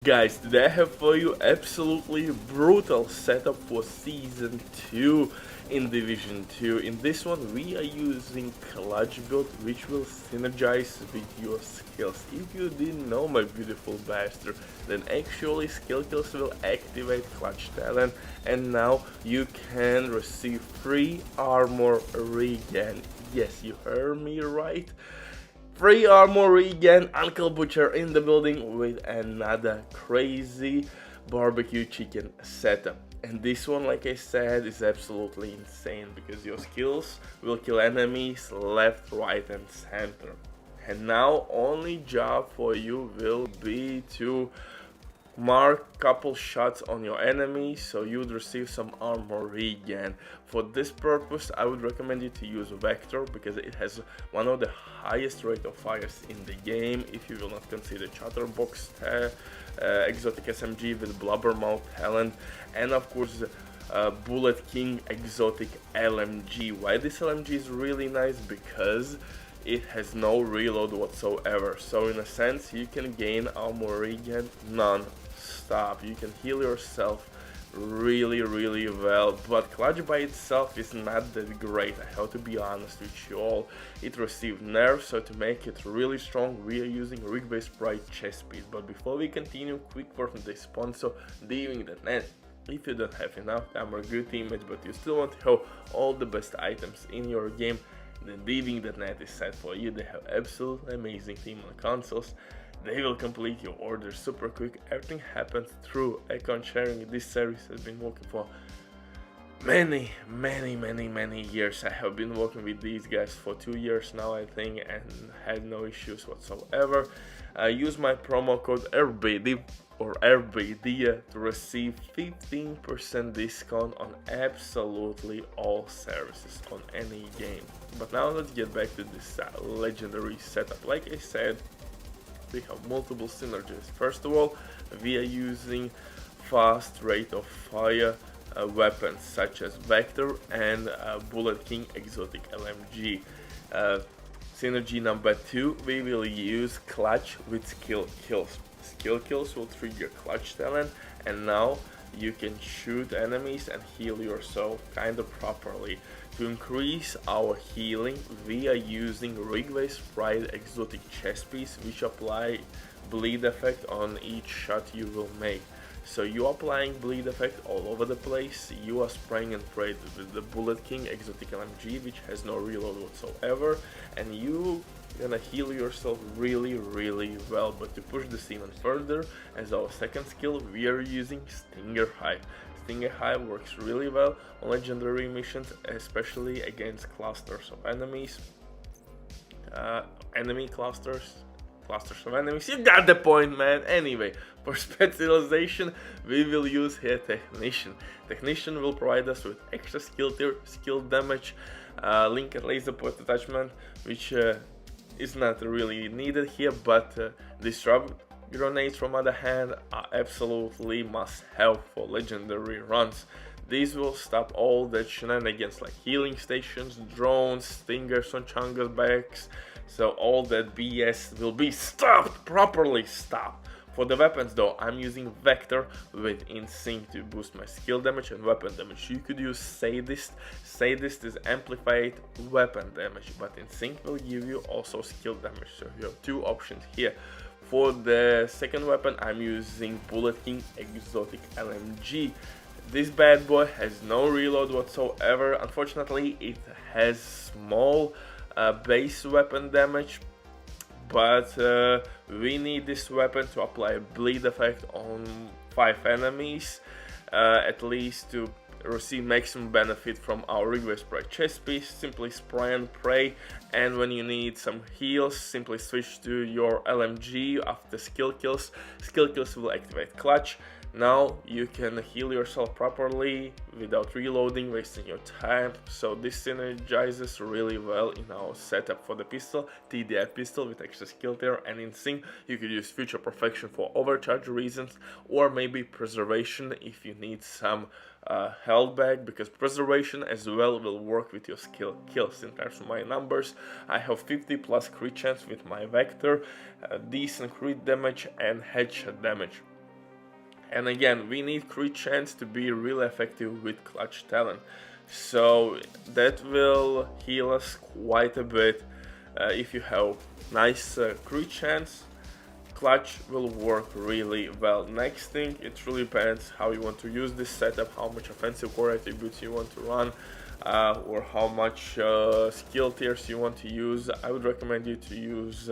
Guys, today I have for you absolutely brutal setup for Season 2 in Division 2. In this one we are using clutch build which will synergize with your skills. If you didn't know, my beautiful bastard, then actually skill kills will activate clutch talent and now you can receive free armor regen. Yes, you heard me right. Free armor regen, Uncle Butcher in the building with another crazy barbecue chicken setup. And this one, like I said, is absolutely insane because your skills will kill enemies left, right and center. And now only job for you will be to mark couple shots on your enemies so you would receive some armor regen. For this purpose I would recommend you to use Vector because it has one of the highest rate of fires in the game, if you will not consider Chatterbox exotic SMG with Blubbermouth talent, and of course Bullet King exotic LMG. Why this LMG is really nice? Because it has no reload whatsoever, so in a sense you can gain armor regen non-stop. You can heal yourself really well, but clutch by itself is not that great, I have to be honest with you all. It received nerfs, so to make it really strong we are using Ridgeways Pride chest speed. But before we continue, quick word from the sponsor, Diving the Net. If you don't have enough time or good teammates but you still want to have all the best items in your game, then Diving.net is set for you. They have absolutely amazing team on consoles. They will complete your order super quick. Everything happens through account sharing. This service has been working for many years. I have been working with these guys for 2 years now, I think, and had no issues whatsoever. Use my promo code RBD or RBD to receive 15% discount on absolutely all services on any game. But now let's get back to this legendary setup. Like I said, we have multiple synergies. First of all, we are using fast rate of fire weapons such as Vector and Bullet King exotic LMG. Synergy number 2, we will use clutch with skill kills. Skill kills will trigger clutch talent and now you can shoot enemies and heal yourself kinda properly. To increase our healing we are using Ridgeways Pride exotic chest piece which apply bleed effect on each shot you will make. So you are applying bleed effect all over the place, you are spraying and praying with the Bullet King exotic LMG which has no reload whatsoever, and you gonna heal yourself really well. But to push this even further, as our second skill we are using Stinger Hive. Stinger Hive works really well on legendary missions, especially against clusters of enemies, clusters of enemies, you got the point, man. Anyway, for specialization we will use here Technician. Technician will provide us with extra skill tier, skill damage, link and laser point attachment, which is not really needed here, but disrupt grenades from other hand are absolutely must have for legendary runs. These will stop all the shenanigans like healing stations, drones, stingers on Chunga's backs, so all that BS will be stopped, properly stopped. For the weapons though, I'm using Vector with InSync to boost my skill damage and weapon damage. You could use Sadist. Sadist is amplified weapon damage, but InSync will give you also skill damage, so you have two options here. For the second weapon I'm using Bullet King exotic LMG. This bad boy has no reload whatsoever. Unfortunately it has small base weapon damage, but we need this weapon to apply bleed effect on 5 enemies at least to receive maximum benefit from our Ridgeways Pride chest piece. Simply spray and pray, and when you need some heals simply switch to your LMG after skill kills. Skill kills will activate clutch. Now you can heal yourself properly without reloading, wasting your time, so this synergizes really well in our setup. For the pistol, TDI pistol with extra skill tier and InSync, you could use Future Perfection for overcharge reasons, or maybe Preservation if you need some health back, because Preservation as well will work with your skill kills. In terms of my numbers, I have 50 plus crit chance with my Vector, decent crit damage and headshot damage. And again, we need crit chance to be really effective with clutch talent. So that will heal us quite a bit. If you have nice crit chance, clutch will work really well. Next thing, it really depends how you want to use this setup, how much offensive core attributes you want to run, or how much skill tiers you want to use. I would recommend you to use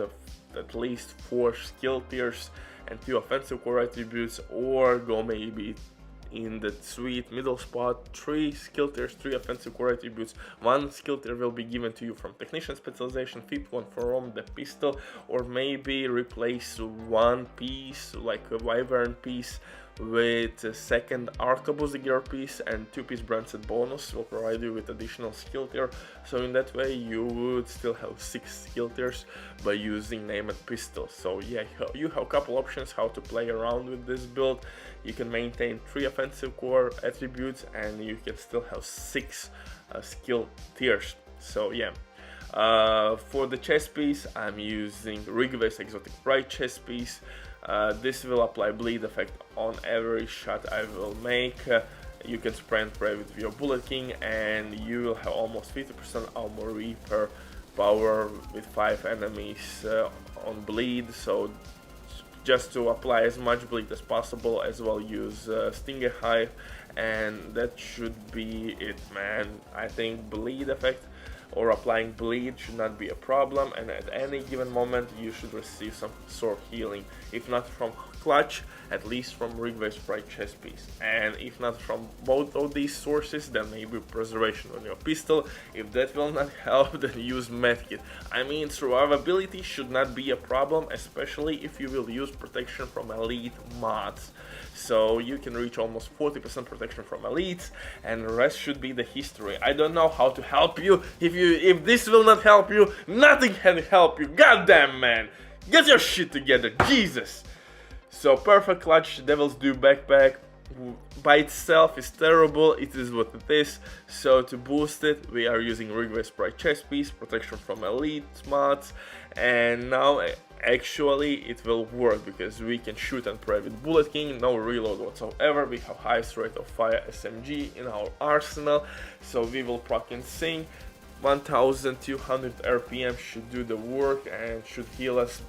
at least 4 skill tiers and 2 offensive core attributes, or go maybe in the sweet middle spot, 3 skill tiers, 3 offensive core attributes. 1 skill tier will be given to you from technician specialization, 5th one from the pistol, or maybe replace 1 piece like a wyvern piece with a 2nd arquebus gear piece, and 2-piece branded bonus will provide you with additional skill tier. So in that way you would still have 6 skill tiers by using named pistol. So yeah, you have a couple options how to play around with this build. You can maintain 3 offensive core attributes and you can still have 6 skill tiers. So yeah. For the chest piece, I'm using Ridgeways exotic bright chest piece. This will apply bleed effect on every shot I will make. You can spray and pray with your Bullet King and you will have almost 50% armor per power with 5 enemies on bleed. So just to apply as much bleed as possible, as well use Stinger Hive, and that should be it, man. I think bleed effect or applying bleed should not be a problem, and at any given moment you should receive some sort of healing, if not from clutch, at least from Ridgeways bright chest piece. And if not from both of these sources, then maybe preservation on your pistol. If that will not help, then use medkit. I mean, survivability should not be a problem, especially if you will use protection from elite mods. So you can reach almost 40% protection from elites, and the rest should be the history. I don't know how to help you. If this will not help you, nothing can help you. Goddamn, man, get your shit together, Jesus. So perfect clutch Devil's Due backpack by itself is terrible, it is what it is. So to boost it, we are using Ridgeways bright chest piece, protection from elite mods, and now actually it will work because we can shoot and pray with Bullet King, no reload whatsoever. We have highest rate of fire SMG in our arsenal, so we will proc and sing. 1200 RPM should do the work and should heal us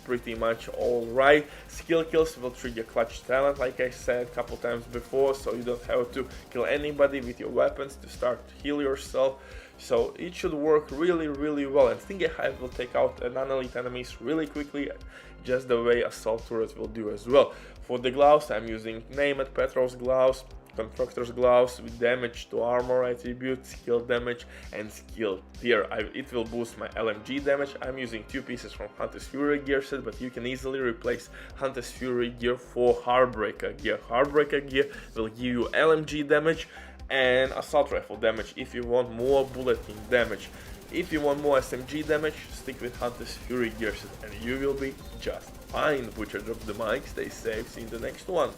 pretty much alright. Skill kills will trigger clutch talent, like I said a couple times before, so you don't have to kill anybody with your weapons to start to heal yourself. So it should work really well, and Stinger Hive will take out non-elite enemies really quickly, just the way Assault Turret will do as well. For the gloves, I'm using Named Petros gloves, Constructor's gloves with damage to armor attribute, skill damage, and skill tier. It will boost my LMG damage. I'm using 2 pieces from Hunter's Fury gear set, but you can easily replace Hunter's Fury gear for Heartbreaker gear. Heartbreaker gear will give you LMG damage and Assault Rifle damage if you want more Bullet King damage. If you want more SMG damage, stick with Hunter's Fury gear set and you will be just fine. Butcher drop the mic, stay safe, see you in the next one.